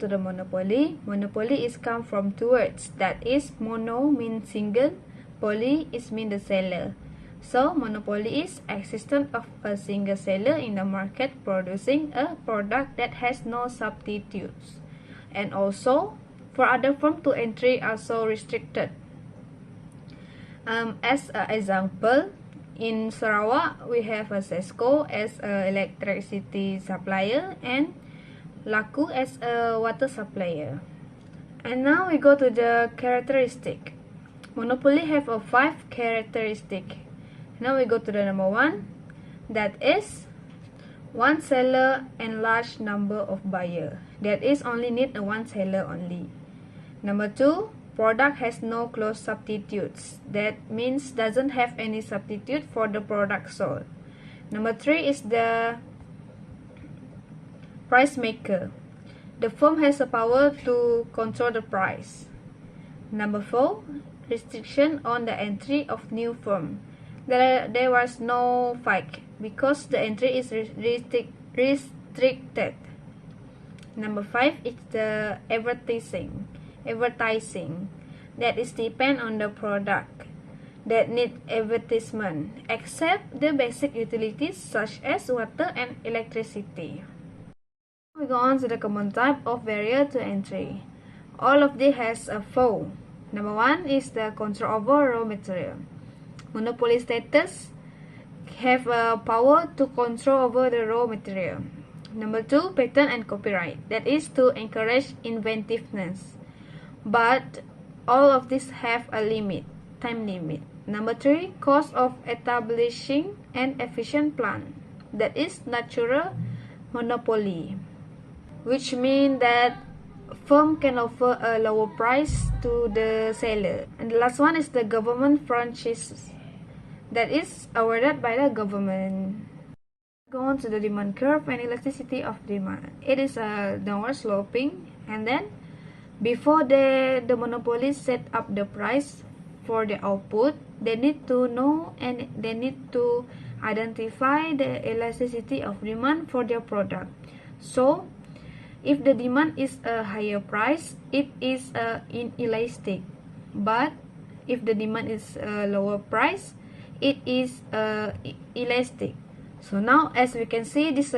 to the monopoly. Monopoly is come from two words. That is, mono means single, poly is mean the seller. So monopoly is existence of a single seller in the market producing a product that has no substitutes. And also, for other firms to entry are so restricted. As an example, in Sarawak, we have a Sesco as an electricity supplier and Laku as a water supplier. And now we go to the characteristic. Monopoly have a 5 characteristic. Now we go to the number 1. That is one seller and large number of buyer. That is only need a one seller only. Number 2. Product has no close substitutes. That means doesn't have any substitute for the product sold. Number 3 is the price maker. The firm has the power to control the price. Number 4, restriction on the entry of new firm. There was no fight because the entry is restricted. Number 5 is the advertising. That is depend on the product that need advertisement, except the basic utilities such as water and electricity. We go on to the common type of barrier to entry. All of these has a 4. Number 1 is the control over raw material. Monopoly status have a power to control over the raw material. Number 2, patent and copyright. That is to encourage inventiveness. But all of these have a limit, time limit. Number 3, cost of establishing an efficient plant. That is natural monopoly, which means that firm can offer a lower price to the seller. And the last one is the government franchise. That is awarded by the government. Go on to the demand curve and elasticity of demand. It is a downward sloping, and then before the monopolies set up the price for the output, they need to know and they need to identify the elasticity of demand for their product. So if the demand is a higher price, it is inelastic. But if the demand is a lower price, it is elastic. So now, as we can see, this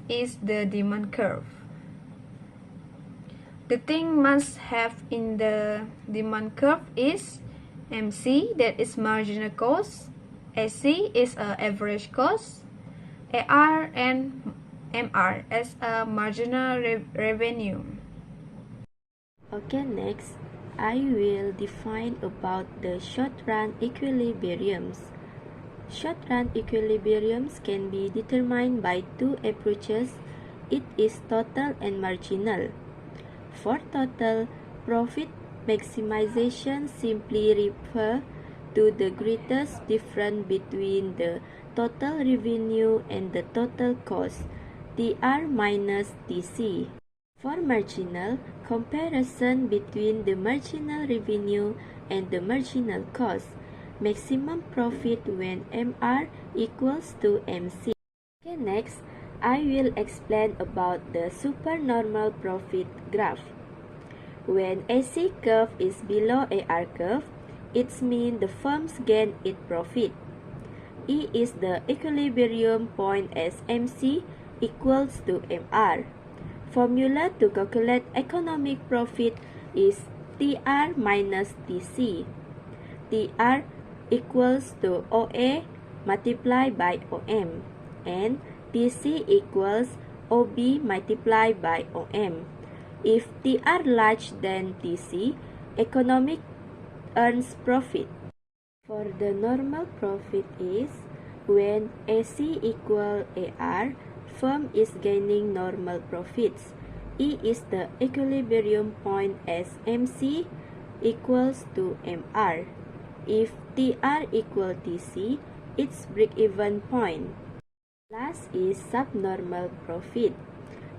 is the demand curve. The thing must have in the demand curve is MC, that is marginal cost, AC is average cost, AR and MR as a marginal revenue. Okay, next I will define about the short-run equilibriums. Short-run equilibriums can be determined by two approaches. It is total and marginal. For total, profit maximization simply refer to the greatest difference between the total revenue and the total cost, TR minus TC. For marginal, comparison between the marginal revenue and the marginal cost, maximum profit when MR equals to MC. Okay, next, I will explain about the supernormal profit graph. When AC curve is below AR curve, it means the firms gain its profit. E is the equilibrium point as MC equals to MR. Formula to calculate economic profit is TR minus TC. TR equals to OA multiplied by OM, and TC equals OB multiplied by OM. If TR large than TC, economic earns profit. For the normal profit is when AC equal AR, firm is gaining normal profits. E is the equilibrium point as MC equals to MR. If TR equal TC, its break-even point. Last is subnormal profit.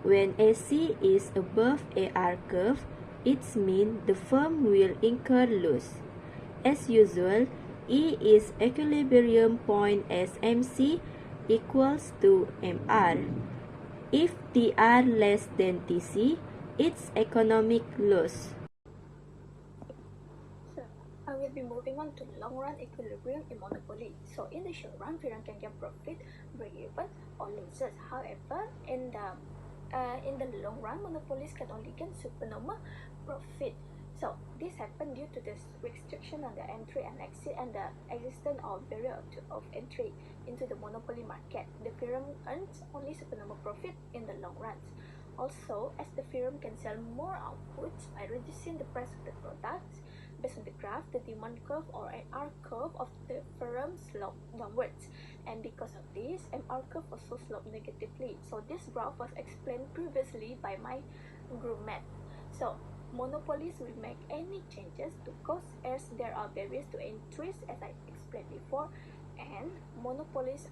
When AC is above AR curve, it means the firm will incur loss. As usual, E is equilibrium point as MC equals to MR. If TR less than TC, its economic loss. So, I will be moving on to long run equilibrium in monopoly. So, in the short run, firm can get profit, break even, or losses. However, in the long run, monopolies can only gain supernormal profit. So, this happened due to the restriction on the entry and exit and the existence of barrier of entry into the monopoly market. The firm earns only supernormal profit in the long run. Also, as the firm can sell more outputs by reducing the price of the products, based on the graph, the demand curve or MR curve of the firm sloped downwards, and because of this, MR curve also sloped negatively. So this graph was explained previously by my group math. So monopolies will make any changes to cost as there are barriers to entries, as I explained before, and monopolies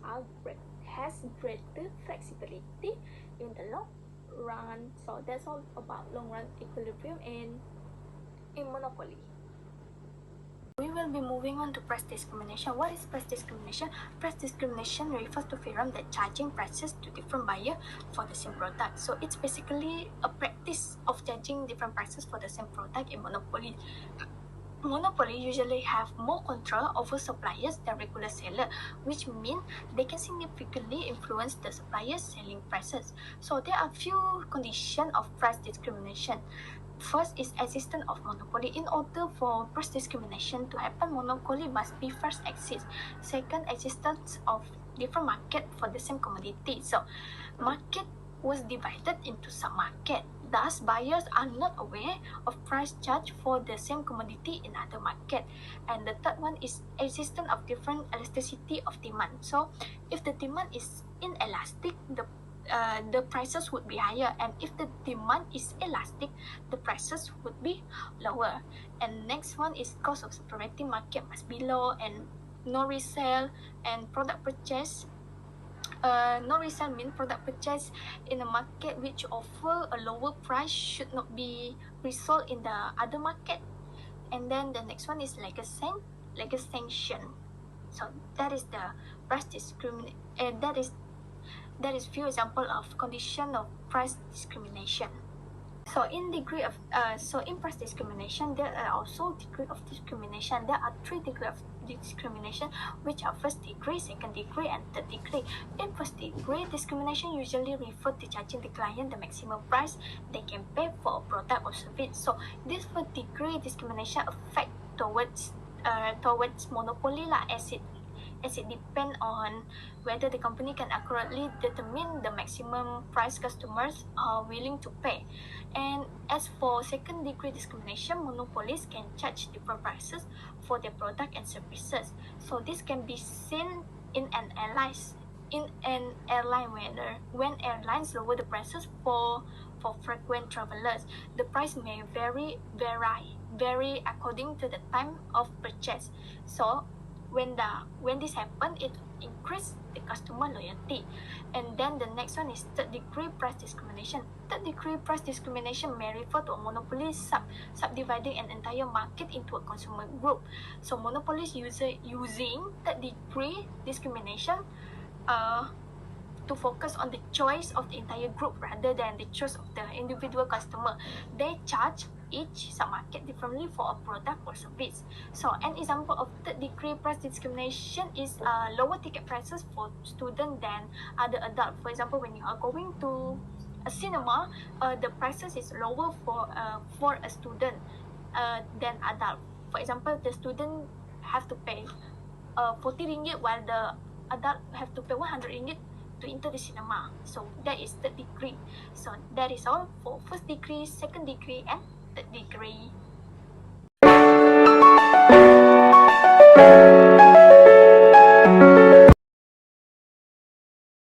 has greater flexibility in the long run. So that's all about long run equilibrium in monopoly. We will be moving on to price discrimination. What is price discrimination? Price discrimination refers to firms that charging prices to different buyers for the same product. So it's basically a practice of charging different prices for the same product in monopoly. Monopoly usually have more control over suppliers than regular seller, which means they can significantly influence the suppliers' selling prices. So there are few conditions of price discrimination. First is existence of monopoly. In order for price discrimination to happen, monopoly must be first exist. Second, existence of different market for the same commodity. So, market was divided into sub-market. Thus, buyers are not aware of price charge for the same commodity in other market. And the third one is existence of different elasticity of demand. So, if the demand is inelastic, the prices would be higher, and if the demand is elastic, the prices would be lower. And next one is cost of separating market must be low, and no resale and product purchase. No resale means product purchase in a market which offer a lower price should not be resold in the other market. And then the next one is legislation. So that is the price discrimination. That is few example of condition of price discrimination. So in price discrimination, there are also degree of discrimination. There are 3 degrees of discrimination, which are first degree, second degree, and third degree. In first degree, discrimination usually refer to charging the client the maximum price they can pay for a product or service. So this first degree discrimination affect towards monopoly lah, as it depends on whether the company can accurately determine the maximum price customers are willing to pay. And as for second degree discrimination, monopolies can charge different prices for their product and services. So this can be seen in an airline manner. When airlines lower the prices for frequent travelers, the price may vary according to the time of purchase. So when this happens, it increase the customer loyalty. And then the next one is third degree price discrimination. Third degree price discrimination may refer to a monopoly subdividing an entire market into a consumer group. So monopolies using third degree discrimination to focus on the choice of the entire group rather than the choice of the individual customer. They charge each submarket differently for a product or service. So an example of third degree price discrimination is lower ticket prices for student than other adult. For example, when you are going to a cinema, the prices is lower for a student than adult. For example, the student have to pay 40 ringgit while the adult have to pay 100 ringgit to enter the cinema. So that is third degree. So that is all for first degree, second degree, and third degree.